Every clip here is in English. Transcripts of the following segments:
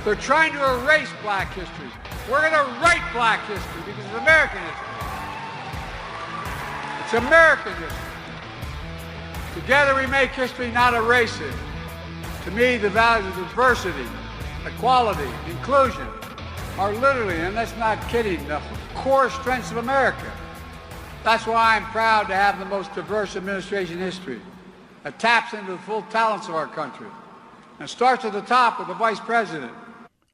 They're trying to erase black history. We're going to write black history because it's American history. It's American history. Together we make history, not erase it. To me, the values of diversity, equality, inclusion are literally, and that's not kidding, the core strengths of America. That's why I'm proud to have the most diverse administration in history. It taps into the full talents of our country and starts at the top with the vice president.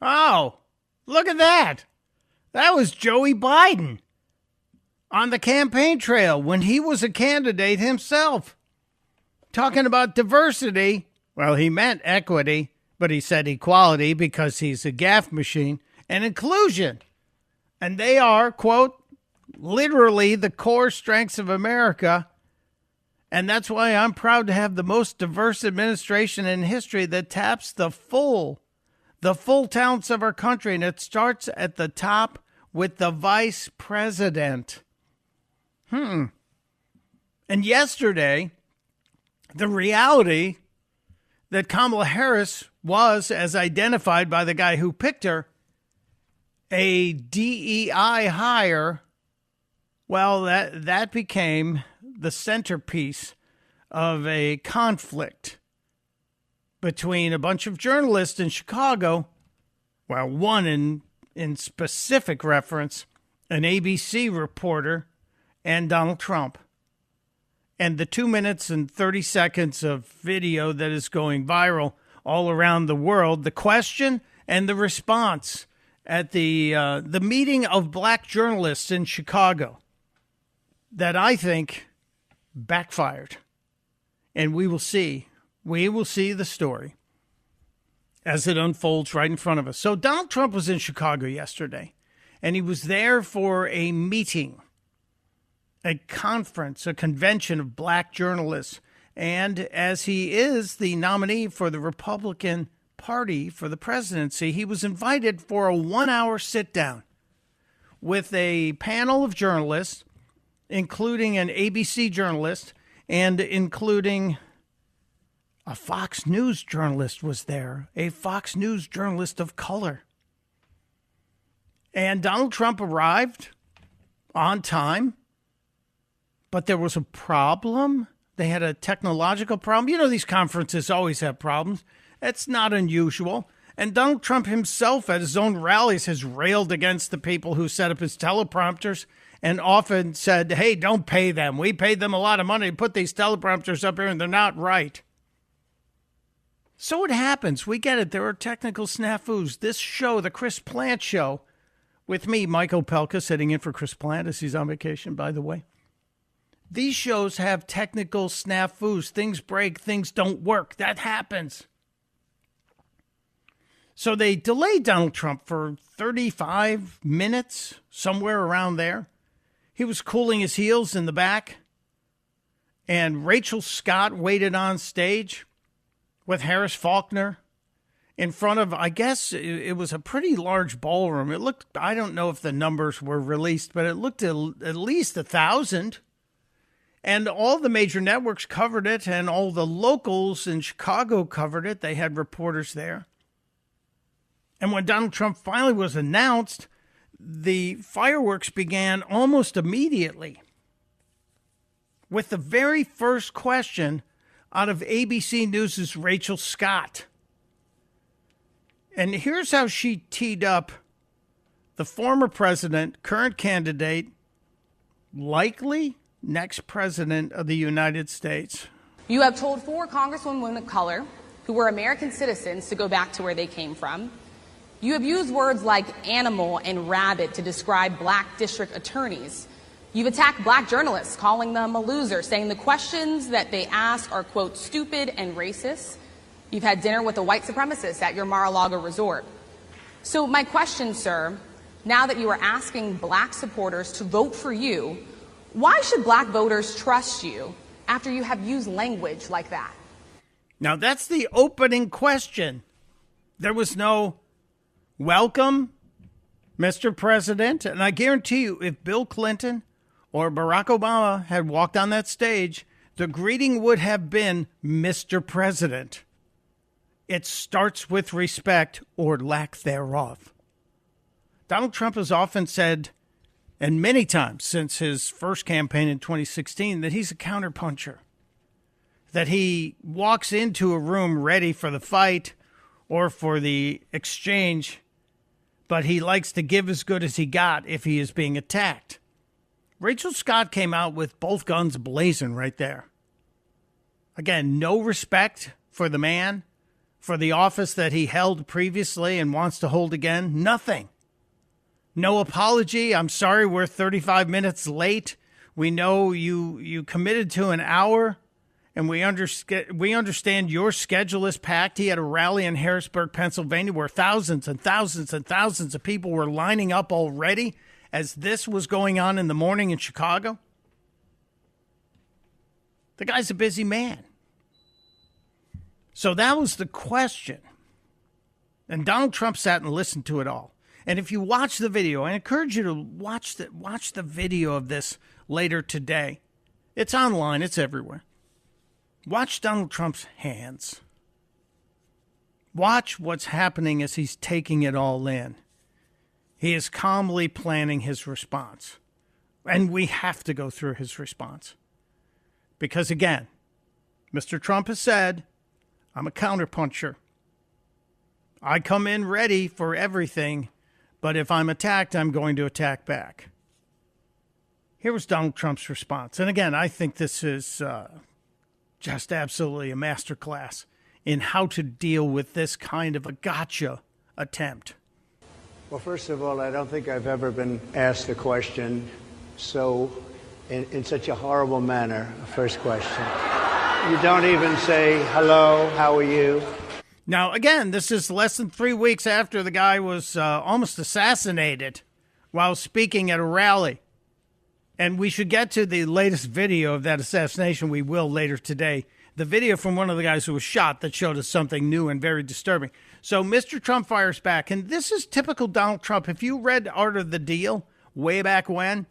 Oh, look at that. That was Joey Biden on the campaign trail when he was a candidate himself. Talking about diversity. Well, he meant equity, but he said equality because he's a gaffe machine, and inclusion. And they are, quote, literally the core strengths of America. And that's why I'm proud to have the most diverse administration in history that taps the full talents of our country. And it starts at the top with the vice president. And yesterday, the reality that Kamala Harris was, as identified by the guy who picked her, a DEI hire, well, that became the centerpiece of a conflict between a bunch of journalists in Chicago, well, one in specific reference, an ABC reporter, and Donald Trump. And the 2 minutes and 30 seconds of video that is going viral all around the world, the question and the response at the meeting of black journalists in Chicago that I think backfired. And we will see the story as it unfolds right in front of us. So Donald Trump was in Chicago yesterday, and he was there for a meeting, a conference, a convention of black journalists. And as he is the nominee for the Republican Party for the presidency, he was invited for a 1-hour sit-down with a panel of journalists, including an ABC journalist and including a Fox News journalist was there, a Fox News journalist of color. And Donald Trump arrived on time, but there was a problem. They had a technological problem. You know, these conferences always have problems. It's not unusual. And Donald Trump himself at his own rallies has railed against the people who set up his teleprompters and often said, hey, don't pay them. We paid them a lot of money to put these teleprompters up here and they're not right. So it happens. We get it. There are technical snafus. This show, the Chris Plant Show, with me, Mike Opelka, sitting in for Chris Plant as he's on vacation, by the way. These shows have technical snafus. Things break. Things don't work. That happens. So they delayed Donald Trump for 35 minutes, somewhere around there. He was cooling his heels in the back. And Rachel Scott waited on stage with Harris Faulkner in front of, I guess it was a pretty large ballroom. It looked, I don't know if the numbers were released, but it looked at least 1,000. And all the major networks covered it, and all the locals in Chicago covered it. They had reporters there. And when Donald Trump finally was announced, the fireworks began almost immediately with the very first question out of ABC News' Rachel Scott. And here's how she teed up the former president, current candidate, likely next president of the United States. You have told 4 congresswomen of color who were American citizens to go back to where they came from. You have used words like animal and rabbit to describe black district attorneys. You've attacked black journalists, calling them a loser, saying the questions that they ask are, quote, stupid and racist. You've had dinner with a white supremacist at your Mar-a-Lago resort. So my question, sir, now that you are asking black supporters to vote for you, why should black voters trust you after you have used language like that? Now, that's the opening question. There was no welcome, Mr. President. And I guarantee you, if Bill Clinton or Barack Obama had walked on that stage, the greeting would have been Mr. President. It starts with respect or lack thereof. Donald Trump has often said, and many times since his first campaign in 2016, that he's a counterpuncher, that he walks into a room ready for the fight or for the exchange, but he likes to give as good as he got if he is being attacked. Rachel Scott came out with both guns blazing right there. Again, no respect for the man, for the office that he held previously and wants to hold again. Nothing. No apology. I'm sorry we're 35 minutes late. We know you committed to an hour, and we understand your schedule is packed. He had a rally in Harrisburg, Pennsylvania, where thousands and thousands and thousands of people were lining up already as this was going on in the morning in Chicago. The guy's a busy man. So that was the question. And Donald Trump sat and listened to it all. And if you watch the video, I encourage you to watch the video of this later today. It's online. It's everywhere. Watch Donald Trump's hands. Watch what's happening as he's taking it all in. He is calmly planning his response. And we have to go through his response. Because again, Mr. Trump has said, I'm a counterpuncher. I come in ready for everything, but if I'm attacked, I'm going to attack back. Here was Donald Trump's response. And again, I think this is just absolutely a masterclass in how to deal with this kind of a gotcha attempt. Well, first of all, I don't think I've ever been asked a question in such a horrible manner. First question. You don't even say, hello, how are you? Now, again, this is less than 3 weeks after the guy was almost assassinated while speaking at a rally. And we should get to the latest video of that assassination. We will later today. The video from one of the guys who was shot that showed us something new and very disturbing. So Mr. Trump fires back. And this is typical Donald Trump. If you read Art of the Deal way back when,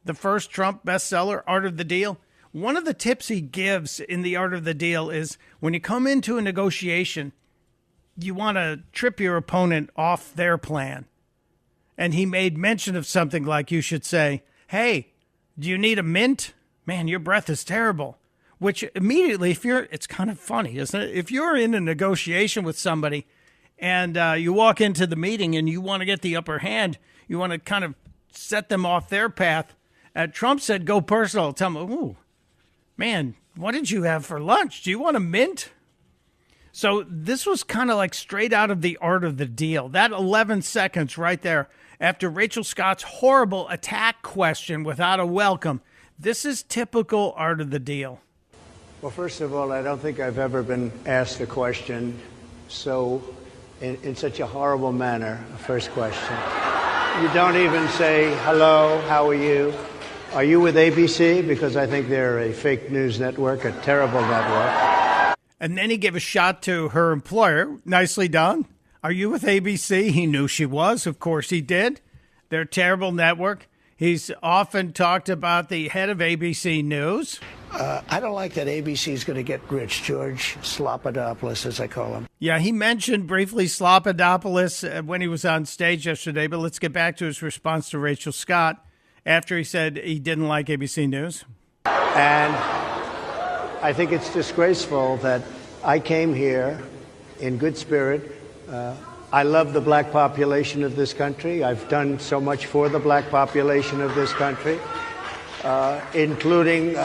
the first Trump bestseller, Art of the Deal, one of the tips he gives in the Art of the Deal is when you come into a negotiation, you want to trip your opponent off their plan. And he made mention of something like you should say, hey, do you need a mint? Man, your breath is terrible. Which immediately, it's kind of funny, isn't it? If you're in a negotiation with somebody and you walk into the meeting and you want to get the upper hand, you want to kind of set them off their path. Trump said, go personal. Tell them, ooh, man, what did you have for lunch? Do you want a mint? So this was kind of like straight out of the Art of the Deal. That 11 seconds right there after Rachel Scott's horrible attack question without a welcome. This is typical Art of the Deal. Well, first of all, I don't think I've ever been asked a question in such a horrible manner. First question. You don't even say, hello, how are you? Are you with ABC? Because I think they're a fake news network, a terrible network. And then he gave a shot to her employer. Nicely done. Are you with ABC? He knew she was. Of course he did. They're a terrible network. He's often talked about the head of ABC News. I don't like that ABC is going to get rich, George Slopadopoulos, as I call him. Yeah, he mentioned briefly Slopadopoulos when he was on stage yesterday, but let's get back to his response to Rachel Scott after he said he didn't like ABC News. And I think it's disgraceful that I came here in good spirit. I love the black population of this country. I've done so much for the black population of this country, including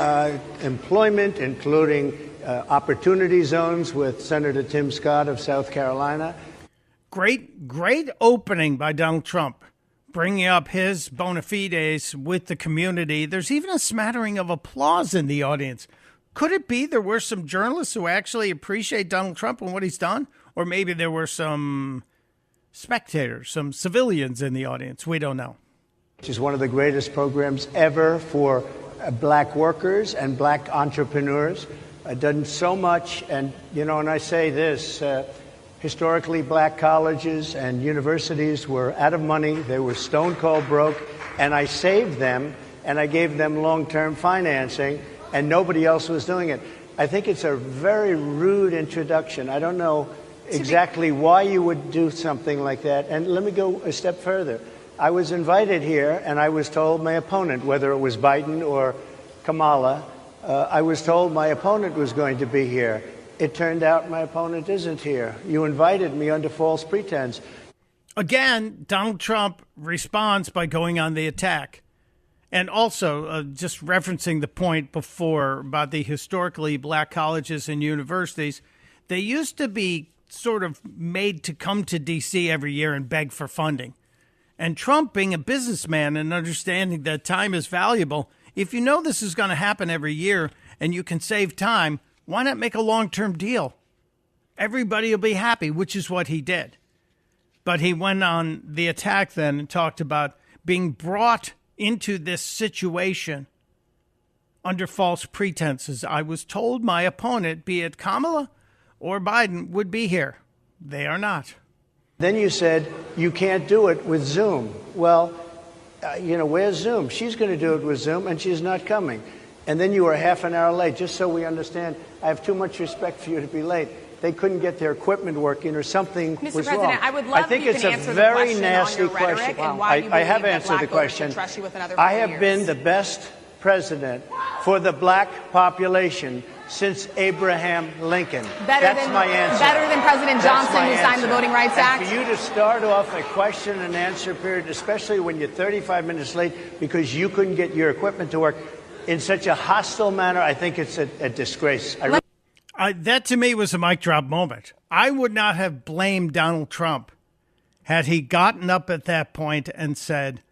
employment, including opportunity zones with Senator Tim Scott of South Carolina. Great opening by Donald Trump, bringing up his bona fides with the community. There's even a smattering of applause in the audience. Could it be there were some journalists who actually appreciate Donald Trump and what he's done? Or maybe there were some spectators, some civilians in the audience. We don't know. Which is one of the greatest programs ever for black workers and black entrepreneurs. Done so much. And, and I say this, historically black colleges and universities were out of money. They were stone cold broke. And I saved them and I gave them long-term financing. And nobody else was doing it. I think it's a very rude introduction. I don't know exactly why you would do something like that. And let me go a step further. I was invited here, and I was told my opponent, whether it was Biden or Kamala, I was told my opponent was going to be here. It turned out my opponent isn't here. You invited me under false pretense. Again, Donald Trump responds by going on the attack. And also, just referencing the point before about the historically black colleges and universities, they used to be sort of made to come to D.C. every year and beg for funding. And Trump, being a businessman and understanding that time is valuable, if you know this is going to happen every year and you can save time, why not make a long-term deal? Everybody will be happy, which is what he did. But he went on the attack then and talked about being brought into this situation under false pretenses. I was told my opponent, be it Kamala or Biden, would be here. They are not. Then you said you can't do it with Zoom. Well, where's Zoom? She's going to do it with Zoom, and she's not coming. And then you were half an hour late. Just so we understand, I have too much respect for you to be late. They couldn't get their equipment working or something was wrong. Mr. President, I would love I think if it's you a can answer very the question nasty on your rhetoric question. and why you I have believe that answered black the voters question. should trust you with another I 4 have years. been the best president for the black population since Abraham Lincoln. That's my answer. Better than President That's Johnson, my who signed the answer. Voting Rights And Act? for you to start off a question and answer period, especially when you're 35 minutes late because you couldn't get your equipment to work in such a hostile manner, I think it's a disgrace. That to me was a mic drop moment. I would not have blamed Donald Trump had he gotten up at that point and said,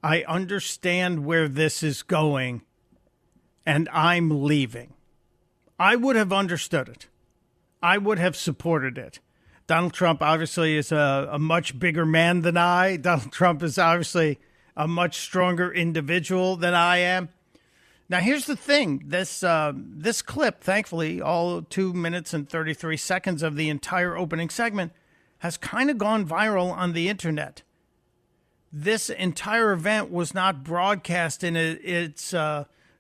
I understand where this is going and I'm leaving. I would have understood it. I would have supported it. Donald Trump obviously is a much bigger man than I. Donald Trump is obviously a much stronger individual than I am. Now, here's the thing. This clip, thankfully, all 2 minutes and 33 seconds of the entire opening segment, has kind of gone viral on the internet. This entire event was not broadcast in its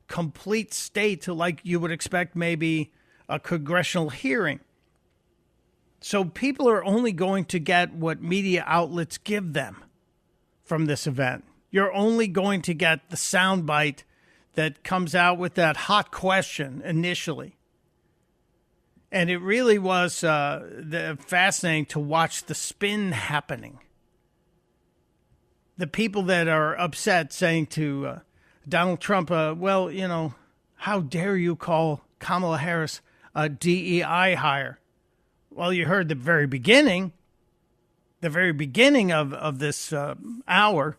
complete state like you would expect maybe a congressional hearing. So people are only going to get what media outlets give them from this event. You're only going to get the soundbite that comes out with that hot question initially. And it really was fascinating to watch the spin happening. The people that are upset saying to Donald Trump, how dare you call Kamala Harris a DEI hire? Well, you heard the very beginning of this hour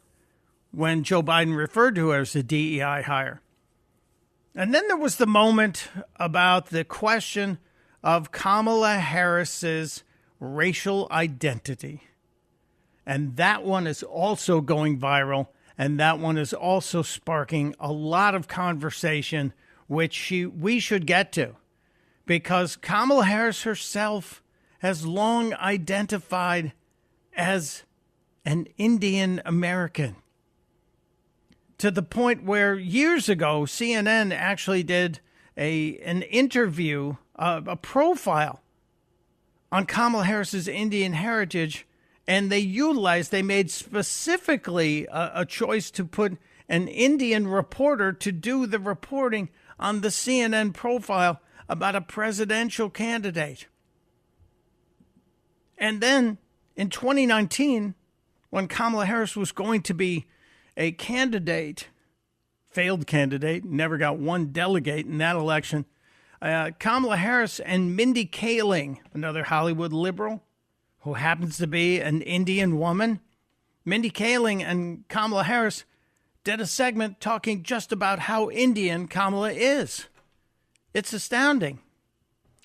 when Joe Biden referred to her as a DEI hire. And then there was the moment about the question of Kamala Harris's racial identity. And that one is also going viral. And that one is also sparking a lot of conversation, which we should get to. Because Kamala Harris herself has long identified as an Indian American. To the point where years ago, CNN actually did an interview, a profile on Kamala Harris's Indian heritage, and they made specifically a choice to put an Indian reporter to do the reporting on the CNN profile about a presidential candidate. And then in 2019, when Kamala Harris was going to be a candidate, failed candidate, never got one delegate in that election, Kamala Harris and Mindy Kaling, another Hollywood liberal who happens to be an Indian woman, Mindy Kaling and Kamala Harris did a segment talking just about how Indian Kamala is. It's astounding.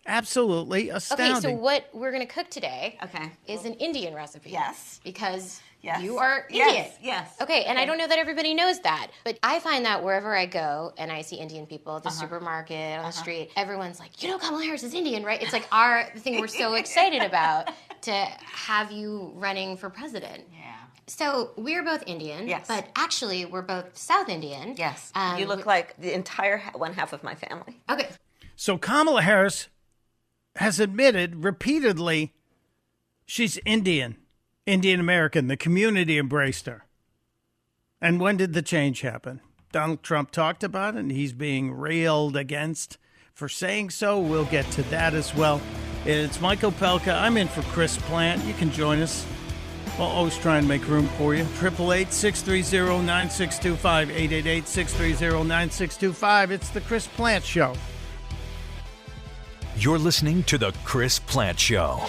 Absolutely astounding. Okay, so what we're going to cook today is an Indian recipe. Yes. Because Yes. you are Indian. Yes. Okay, and I don't know that everybody knows that, but I find that wherever I go and I see Indian people at the supermarket, on the street, everyone's like, Kamala Harris is Indian, right? It's like the thing we're so excited about to have you running for president. Yeah. So we're both Indian, Yes. but actually we're both South Indian. Yes. You look like the entire one half of my family. Okay. So Kamala Harris has admitted repeatedly She's Indian American. The community embraced her. And when did the change happen? Donald Trump talked about it, and he's being railed against for saying so. We'll get to that as well. It's Mike Opelka. I'm in for Chris Plant. You can join us. We'll always try and make room for you. 888-630-9625. 888-630-9625. It's the Chris Plant Show. You're listening to the Chris Plant Show.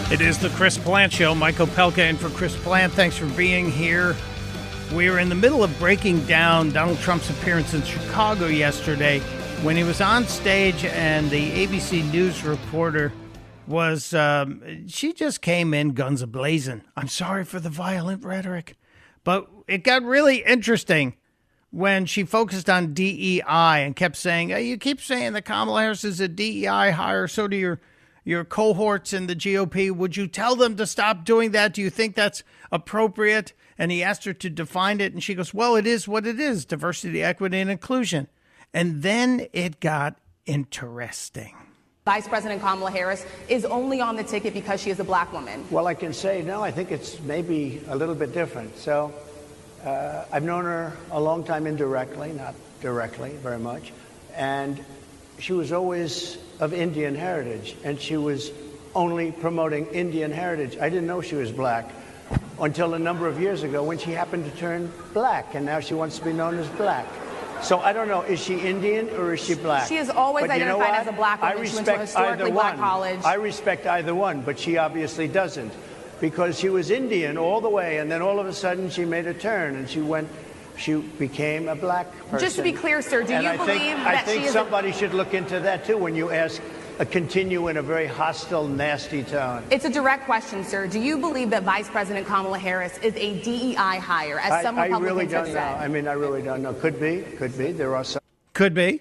It is the Chris Plant Show. Mike Opelka in for Chris Plant. Thanks for being here. We were in the middle of breaking down Donald Trump's appearance in Chicago yesterday when he was on stage and the ABC News reporter was, she just came in guns a-blazing. I'm sorry for the violent rhetoric, but it got really interesting when she focused on DEI and kept saying, you keep saying that Kamala Harris is a DEI hire, so do your cohorts in the GOP. Would you tell them to stop doing that? Do you think that's appropriate? And he asked her to define it, and she goes, well, it is what it is, diversity, equity, and inclusion. And then it got interesting. Vice President Kamala Harris is only on the ticket because she is a black woman. Well, I can say, no, I think it's maybe a little bit different. So I've known her a long time indirectly, not directly very much. And she was always of Indian heritage, and she was only promoting Indian heritage. I didn't know she was black until a number of years ago when she happened to turn black, and now she wants to be known as black. So I don't know, is she Indian or is she black? She is always identified as a black woman. She went to a historically black college. I respect either one, but she obviously doesn't, because she was Indian all the way, and then all of a sudden she made a turn, and she became a black person. Just to be clear, sir, do you believe that she is... I think somebody should look into that, too, when you continue in a very hostile, nasty tone. It's a direct question, sir. Do you believe that Vice President Kamala Harris is a DEI hire, as some Republicans have said? I really don't know. I really don't know. Could be. There are some. Could be.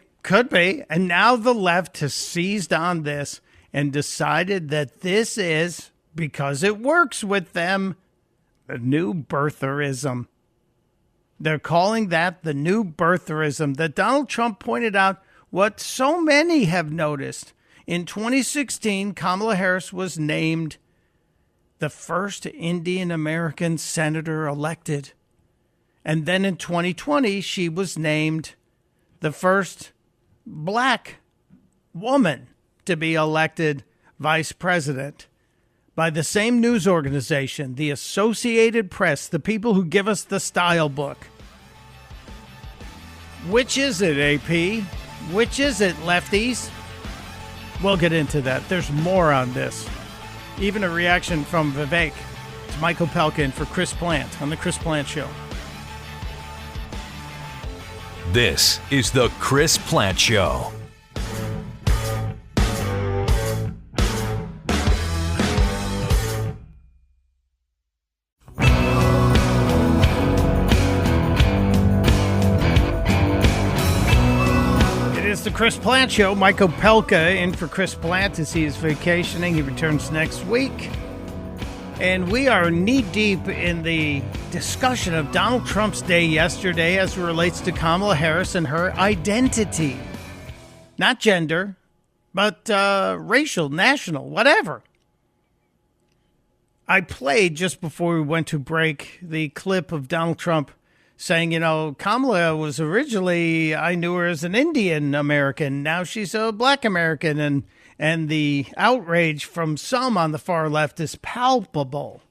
And now the left has seized on this and decided that this is, because it works with them, the new birtherism. They're calling that the new birtherism that Donald Trump pointed out what so many have noticed. In 2016, Kamala Harris was named the first Indian American senator elected. And then in 2020, she was named the first black woman to be elected vice president by the same news organization, the Associated Press, the people who give us the style book. Which is it, AP? Which is it, lefties? We'll get into that. There's more on this. Even a reaction from Vivek to Mike Opelka in for Chris Plant on The Chris Plant Show. This is The Chris Plant Show. The Chris Plant Show. Mike Opelka in for Chris Plant as he is vacationing. He returns next week. And we are knee-deep in the discussion of Donald Trump's day yesterday as it relates to Kamala Harris and her identity. Not gender, but racial, national, whatever. I played just before we went to break the clip of Donald Trump saying, Kamala was originally, I knew her as an Indian American. Now she's a black American. And the outrage from some on the far left is palpable.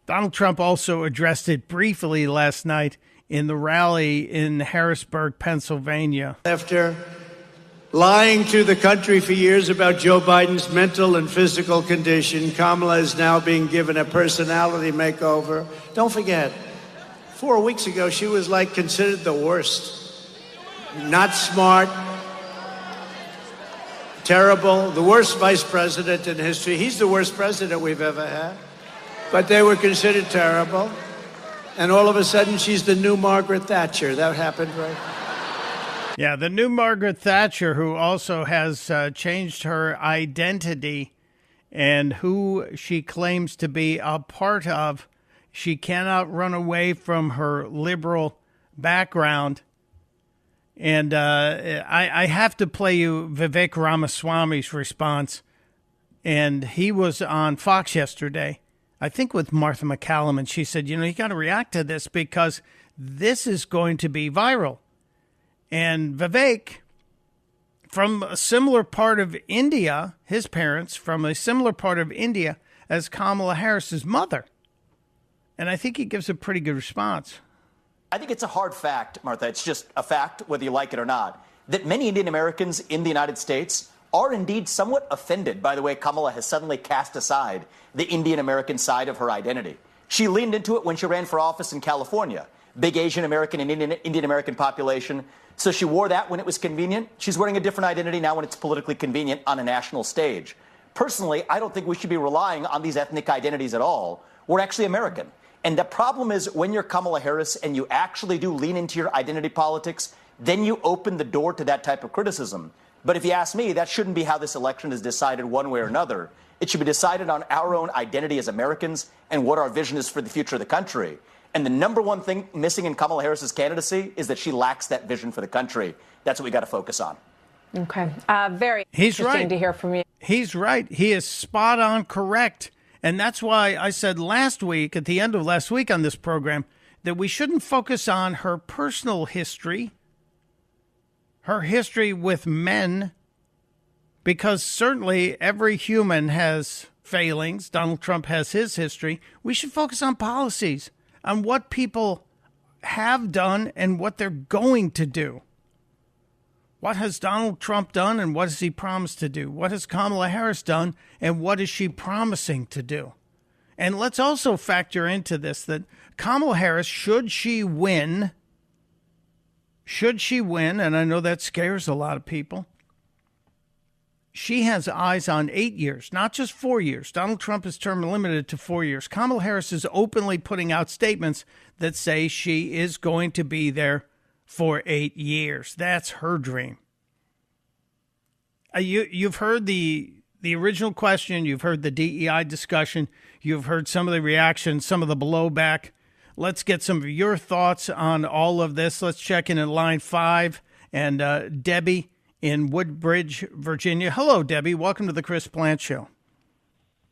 Donald Trump also addressed it briefly last night in the rally in Harrisburg, Pennsylvania. After lying to the country for years about Joe Biden's mental and physical condition, Kamala is now being given a personality makeover. Don't forget, 4 weeks ago, she was considered the worst. Not smart, terrible, the worst vice president in history. He's the worst president we've ever had. But they were considered terrible. And all of a sudden, she's the new Margaret Thatcher. That happened, right? Yeah, the new Margaret Thatcher, who also has changed her identity and who she claims to be a part of. She cannot run away from her liberal background. And I have to play you Vivek Ramaswamy's response. And he was on Fox yesterday, I think with Martha McCallum, and she said, you got to react to this because this is going to be viral. And Vivek, from a similar part of India, his parents from a similar part of India as Kamala Harris's mother. And I think he gives a pretty good response. I think it's a hard fact, Martha. It's just a fact, whether you like it or not, that many Indian Americans in the United States are indeed somewhat offended by the way Kamala has suddenly cast aside the Indian American side of her identity. She leaned into it when she ran for office in California. Big Asian American and Indian American population. So she wore that when it was convenient. She's wearing a different identity now when it's politically convenient on a national stage. Personally, I don't think we should be relying on these ethnic identities at all. We're actually American. And the problem is when you're Kamala Harris and you actually do lean into your identity politics, then you open the door to that type of criticism. But if you ask me, that shouldn't be how this election is decided one way or another. It should be decided on our own identity as Americans and what our vision is for the future of the country. And the number one thing missing in Kamala Harris's candidacy is that she lacks that vision for the country. That's what we got to focus on. Okay. Very He's interesting right. to hear from you. He's right. He is spot on correct. And that's why I said last week, at the end of last week on this program, that we shouldn't focus on her personal history, her history with men, because certainly every human has failings. Donald Trump has his history. We should focus on policies, on what people have done and what they're going to do. What has Donald Trump done and what has he promised to do? What has Kamala Harris done and what is she promising to do? And let's also factor into this that Kamala Harris, should she win, and I know that scares a lot of people, she has eyes on 8 years, not just 4 years. Donald Trump is term limited to 4 years. Kamala Harris is openly putting out statements that say she is going to be there for 8 years. That's her dream. You've heard the original question. You've heard the DEI discussion. You've heard some of the reactions, some of the blowback. Let's get some of your thoughts on all of this. Let's check in at line 5. And Debbie in Woodbridge, Virginia. Hello, Debbie. Welcome to the Chris Plant Show.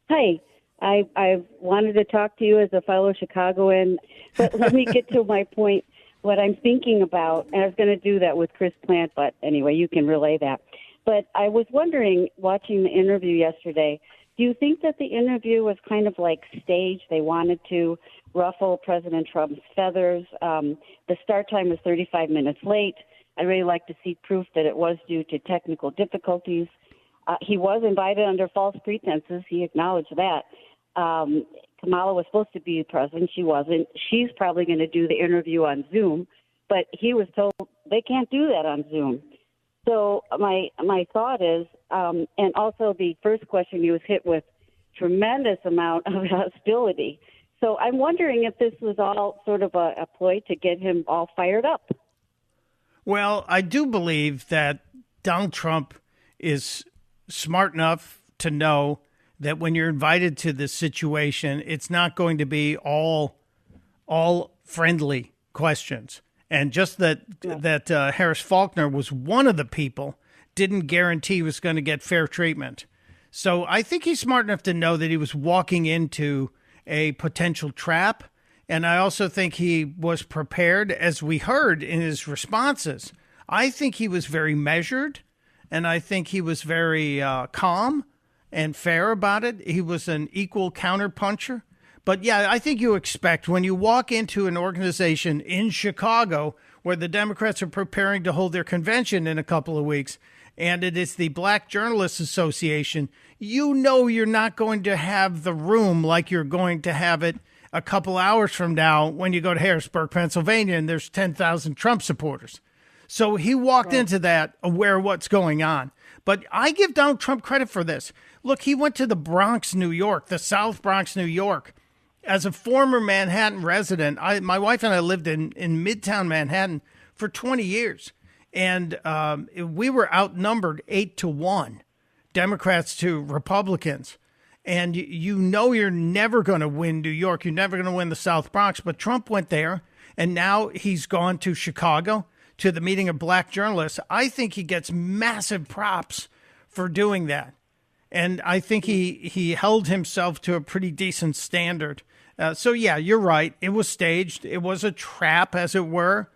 Hi. I wanted to talk to you as a fellow Chicagoan, but let me get to my point. What I'm thinking about, and I was going to do that with Chris Plant, but anyway, you can relay that. But I was wondering, watching the interview yesterday, do you think that the interview was kind of like staged? They wanted to ruffle President Trump's feathers. The start time was 35 minutes late. I'd really like to see proof that it was due to technical difficulties. He was invited under false pretenses. He acknowledged that. Kamala was supposed to be president. She wasn't. She's probably going to do the interview on Zoom, but he was told they can't do that on Zoom. So my thought is, and also the first question, he was hit with tremendous amount of hostility. So I'm wondering if this was all sort of a ploy to get him all fired up. Well, I do believe that Donald Trump is smart enough to know that when you're invited to this situation, it's not going to be all friendly questions. And just that Harris Faulkner was one of the people didn't guarantee he was going to get fair treatment. So I think he's smart enough to know that he was walking into a potential trap. And I also think he was prepared, as we heard in his responses. I think he was very measured, and I think he was very calm and fair about it. He was an equal counterpuncher. But yeah, I think you expect when you walk into an organization in Chicago where the Democrats are preparing to hold their convention in a couple of weeks, and it is the Black Journalists Association, you know you're not going to have the room like you're going to have it a couple hours from now when you go to Harrisburg, Pennsylvania, and there's 10,000 Trump supporters. So he walked into that aware of what's going on. But I give Donald Trump credit for this. Look, he went to the Bronx, New York, the South Bronx, New York. As a former Manhattan resident, my wife and I lived in Midtown Manhattan for 20 years. And we were outnumbered 8-1, Democrats to Republicans. And you know you're never going to win New York. You're never going to win the South Bronx. But Trump went there, and now he's gone to Chicago to the meeting of black journalists. I think he gets massive props for doing that. And I think he held himself to a pretty decent standard. So, yeah, you're right. It was staged. It was a trap, as it were.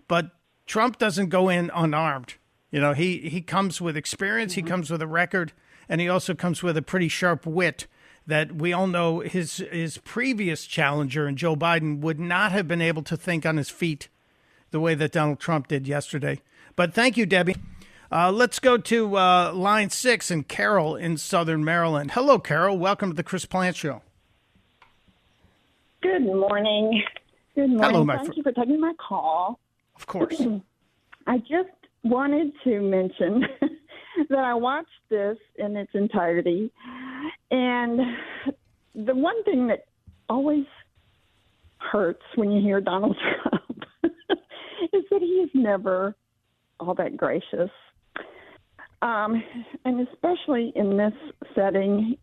But Trump doesn't go in unarmed. You know, he comes with experience. He comes with a record. And he also comes with a pretty sharp wit that we all know his previous challenger in Joe Biden would not have been able to think on his feet the way that Donald Trump did yesterday. But thank you, Debbie. Let's go to line 6 and Carol in Southern Maryland. Hello, Carol. Welcome to the Chris Plant Show. Good morning. Good morning. Hello, Thank you for taking my call. Of course. I just wanted to mention that I watched this in its entirety. And the one thing that always hurts when you hear Donald Trump is that he is never all that gracious. And especially in this setting,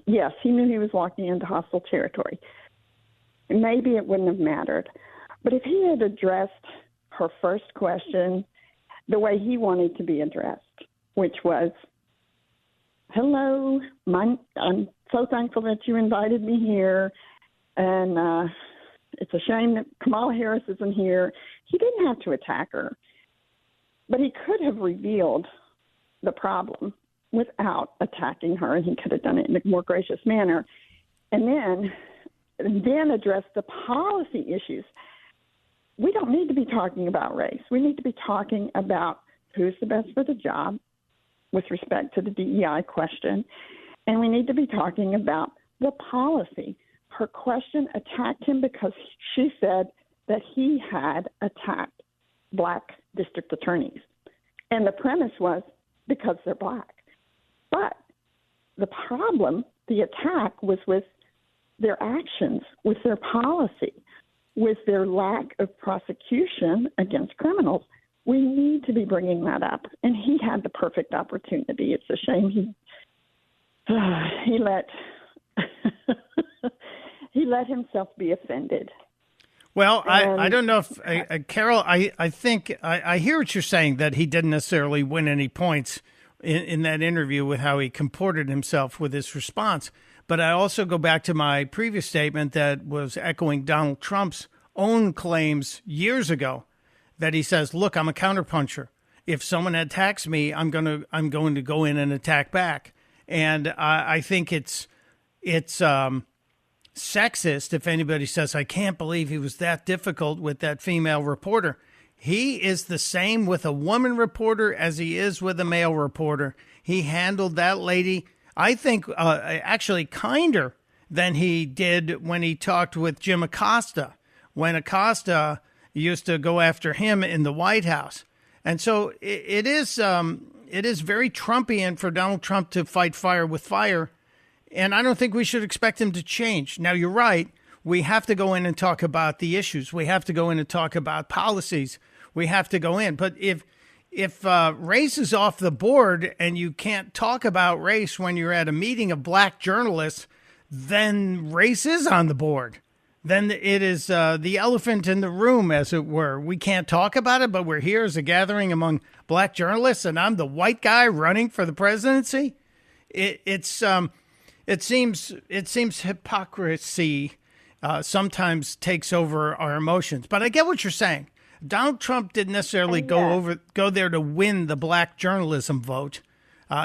yes, he knew he was walking into hostile territory. Maybe it wouldn't have mattered. But if he had addressed her first question the way he wanted to be addressed, which was, hello, I'm so thankful that you invited me here, and it's a shame that Kamala Harris isn't here. He didn't have to attack her, but he could have revealed the problem without attacking her, and he could have done it in a more gracious manner, and then address the policy issues. We don't need to be talking about race. We need to be talking about who's the best for the job with respect to the DEI question, and we need to be talking about the policy. Her question attacked him because she said that he had attacked black district attorneys, and the premise was because they're black. But the problem, the attack, was with their actions, with their policy, with their lack of prosecution against criminals. We need to be bringing that up, and he had the perfect opportunity. It's a shame he let he let himself be offended. Well, I don't know if Carol. I think I hear what you're saying, that he didn't necessarily win any points in that interview with how he comported himself with his response. But I also go back to my previous statement that was echoing Donald Trump's own claims years ago, that he says, look, I'm a counterpuncher. If someone attacks me, I'm going to go in and attack back. And I think it's sexist if anybody says, I can't believe he was that difficult with that female reporter. He is the same with a woman reporter as he is with a male reporter. He handled that lady, I think, actually kinder than he did when he talked with Jim Acosta, when Acosta used to go after him in the White House. And so it is very Trumpian for Donald Trump to fight fire with fire. And I don't think we should expect him to change. Now, you're right. We have to go in and talk about the issues. We have to go in and talk about policies. We have to go in. But if race is off the board and you can't talk about race when you're at a meeting of black journalists, then race is on the board. Then it is the elephant in the room, as it were. We can't talk about it, but we're here as a gathering among black journalists, and I'm the white guy running for the presidency. It seems hypocrisy sometimes takes over our emotions. But I get what you're saying. Donald Trump didn't necessarily go there to win the black journalism vote.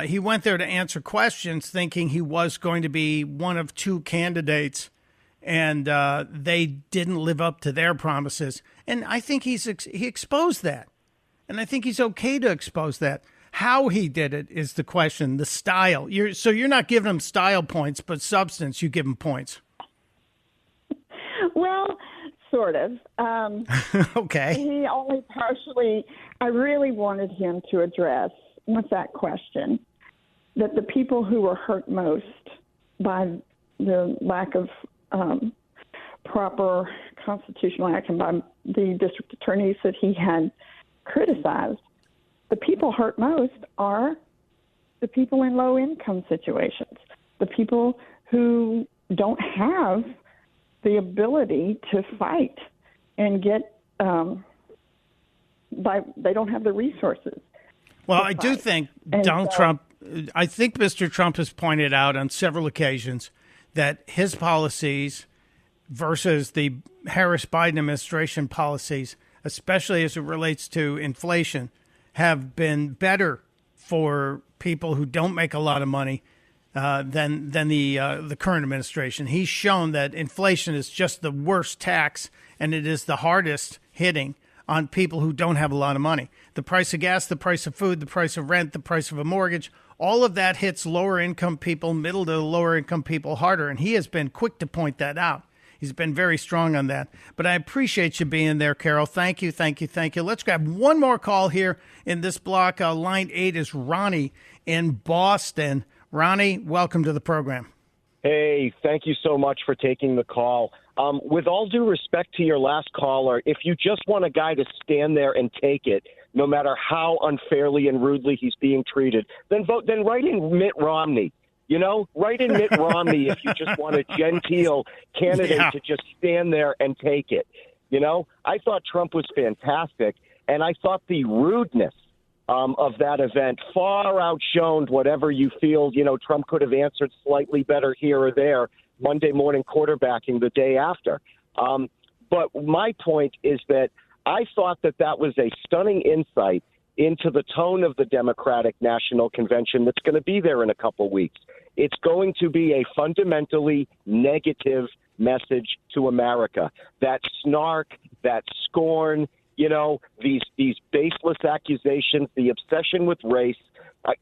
He went there to answer questions, thinking he was going to be one of two candidates, and they didn't live up to their promises. And I think he exposed that, and I think he's okay to expose that. How he did it is the question. The style. You're not giving him style points, but substance. You give him points. Well, sort of. Okay. He only partially. I really wanted him to address with that question that the people who were hurt most by the lack of proper constitutional action by the district attorneys that he had criticized, the people hurt most are the people in low-income situations, the people who don't have the ability to fight and get they don't have the resources. Well, I do think I think Mr. Trump has pointed out on several occasions that his policies versus the Harris-Biden administration policies, especially as it relates to inflation, have been better for people who don't make a lot of money than the current administration. He's shown that inflation is just the worst tax, and it is the hardest hitting on people who don't have a lot of money. The price of gas, the price of food, the price of rent, the price of a mortgage, all of that hits lower income people, middle to lower income people harder. And he has been quick to point that out. He's been very strong on that. But I appreciate you being there, Carol. Thank you, thank you, thank you. Let's grab one more call here in this block. Line 8 is Ronnie in Boston. Ronnie, welcome to the program. Hey, thank you so much for taking the call. With all due respect to your last caller, if you just want a guy to stand there and take it, no matter how unfairly and rudely he's being treated, then write in Mitt Romney. You know, write in Mitt Romney if you just want a genteel candidate to just stand there and take it. You know, I thought Trump was fantastic, and I thought the rudeness of that event far outshone whatever you feel, you know, Trump could have answered slightly better here or there Monday morning quarterbacking the day after. But my point is that I thought that was a stunning insight into the tone of the Democratic National Convention that's going to be there in a couple weeks. It's going to be a fundamentally negative message to America. That snark, that scorn, you know, these baseless accusations, the obsession with race,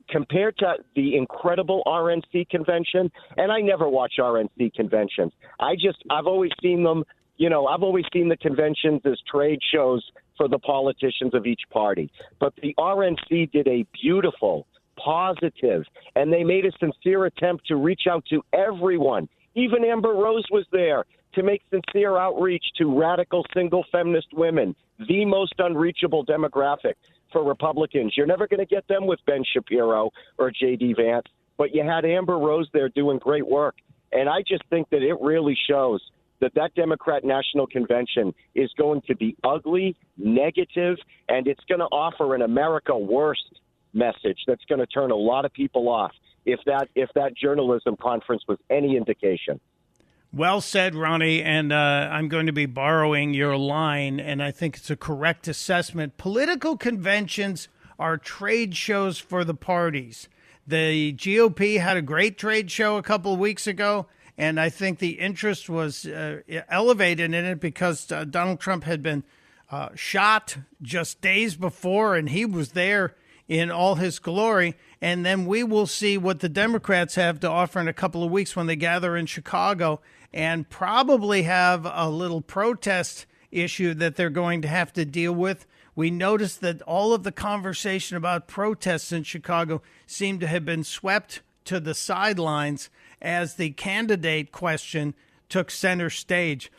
compared to the incredible RNC convention. And I never watch RNC conventions. I've always seen them, you know, I've always seen the conventions as trade shows for the politicians of each party. But the RNC did a beautiful, positive, and they made a sincere attempt to reach out to everyone. Even Amber Rose was there to make sincere outreach to radical single feminist women, the most unreachable demographic for Republicans. You're never going to get them with Ben Shapiro or J.D. Vance, but you had Amber Rose there doing great work. And I just think that it really shows that Democrat National Convention is going to be ugly, negative, and it's going to offer an America worst message that's going to turn a lot of people off if that journalism conference was any indication. Well said, Ronnie, and I'm going to be borrowing your line, and I think it's a correct assessment. Political conventions are trade shows for the parties. The GOP had a great trade show a couple of weeks ago, and I think the interest was elevated in it because Donald Trump had been shot just days before, and he was there in all his glory. And then we will see what the Democrats have to offer in a couple of weeks when they gather in Chicago, and probably have a little protest issue that they're going to have to deal with. We noticed that all of the conversation about protests in Chicago seemed to have been swept to the sidelines as the candidate question took center stage.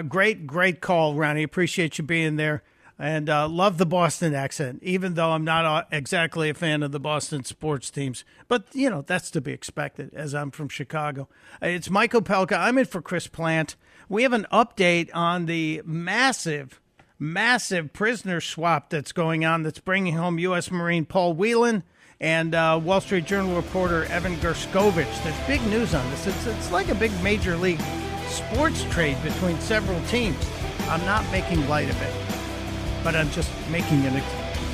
Great call, Ronnie. Appreciate you being there. And love the Boston accent, even though I'm not exactly a fan of the Boston sports teams. But, you know, that's to be expected, as I'm from Chicago. It's Mike Opelka. I'm in for Chris Plant. We have an update on the massive prisoner swap that's going on that's bringing home U.S. Marine Paul Whelan and Wall Street Journal reporter Evan Gershkovich. There's big news on this. It's like a big major league sports trade between several teams. I'm not making light of it, but I'm just making an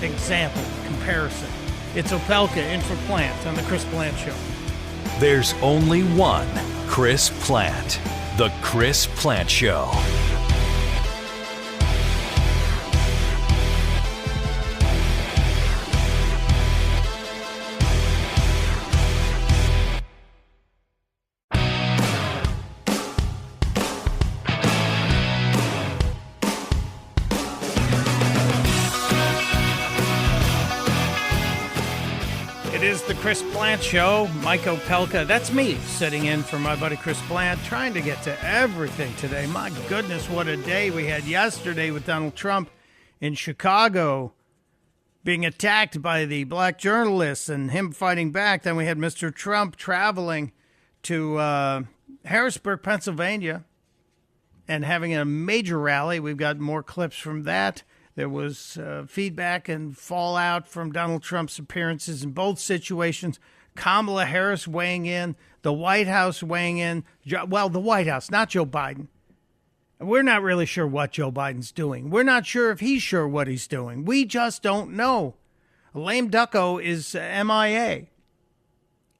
example, comparison. It's Opelka in for Plant on the Chris Plant Show. There's only one Chris Plant. The Chris Plant Show. The Chris Plant Show. Mike Opelka, that's me, sitting in for my buddy Chris Plant, trying to get to everything today. My goodness, what a day we had yesterday with Donald Trump in Chicago being attacked by the black journalists and him fighting back. Then we had Mr. Trump traveling to Harrisburg, Pennsylvania, and having a major rally. We've got more clips from that. There was feedback and fallout from Donald Trump's appearances in both situations. Kamala Harris weighing in, the White House weighing in. Well, the White House, not Joe Biden. We're not really sure what Joe Biden's doing. We're not sure if he's sure what he's doing. We just don't know. Lame Ducko is MIA.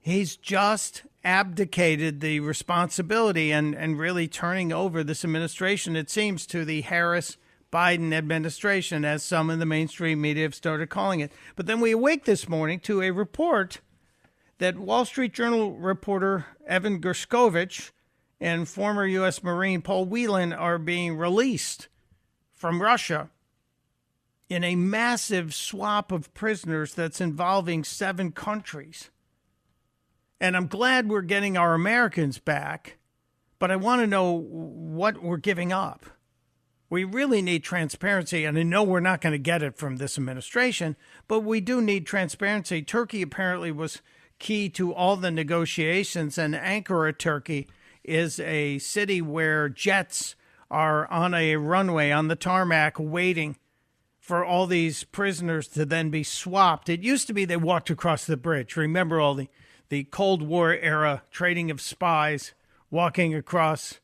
He's just abdicated the responsibility and really turning over this administration, it seems, to the Harris-Biden administration, as some in the mainstream media have started calling it. But then we awake this morning to a report that Wall Street Journal reporter Evan Gershkovich and former U.S. Marine Paul Whelan are being released from Russia in a massive swap of prisoners that's involving 7 countries. And I'm glad we're getting our Americans back, but I want to know what we're giving up. We really need transparency, and I know we're not going to get it from this administration, but we do need transparency. Turkey apparently was key to all the negotiations, and Ankara, Turkey, is a city where jets are on a runway on the tarmac waiting for all these prisoners to then be swapped. It used to be they walked across the bridge. Remember all the Cold War era trading of spies, walking across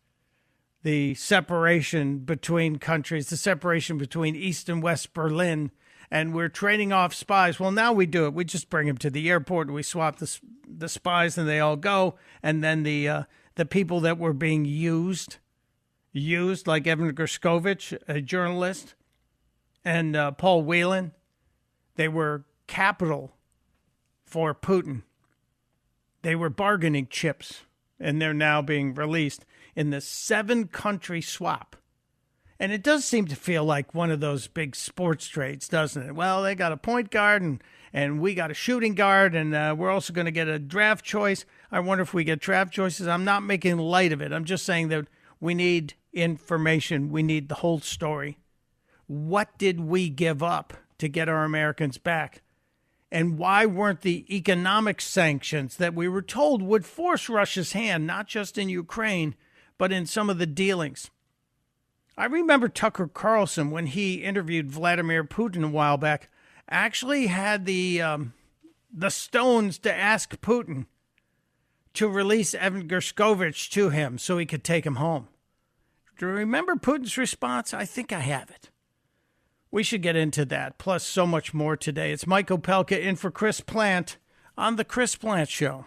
the separation between countries, the separation between East and West Berlin, and we're trading off spies. Well, now we do it. We just bring them to the airport, and we swap the spies, and they all go, and then the people that were being used, like Evan Gershkovich, a journalist, and Paul Whelan, they were capital for Putin. They were bargaining chips, and they're now being released in the 7-country swap. And it does seem to feel like one of those big sports trades, doesn't it? Well, they got a point guard, and we got a shooting guard, and we're also going to get a draft choice. I wonder if we get draft choices. I'm not making light of it. I'm just saying that we need information. We need the whole story. What did we give up to get our Americans back? And why weren't the economic sanctions that we were told would force Russia's hand, not just in Ukraine, but in some of the dealings? I remember Tucker Carlson, when he interviewed Vladimir Putin a while back, actually had the stones to ask Putin to release Evan Gershkovich to him so he could take him home. Do you remember Putin's response? I think I have it. We should get into that, plus so much more today. It's Mike Opelka in for Chris Plant on The Chris Plant Show.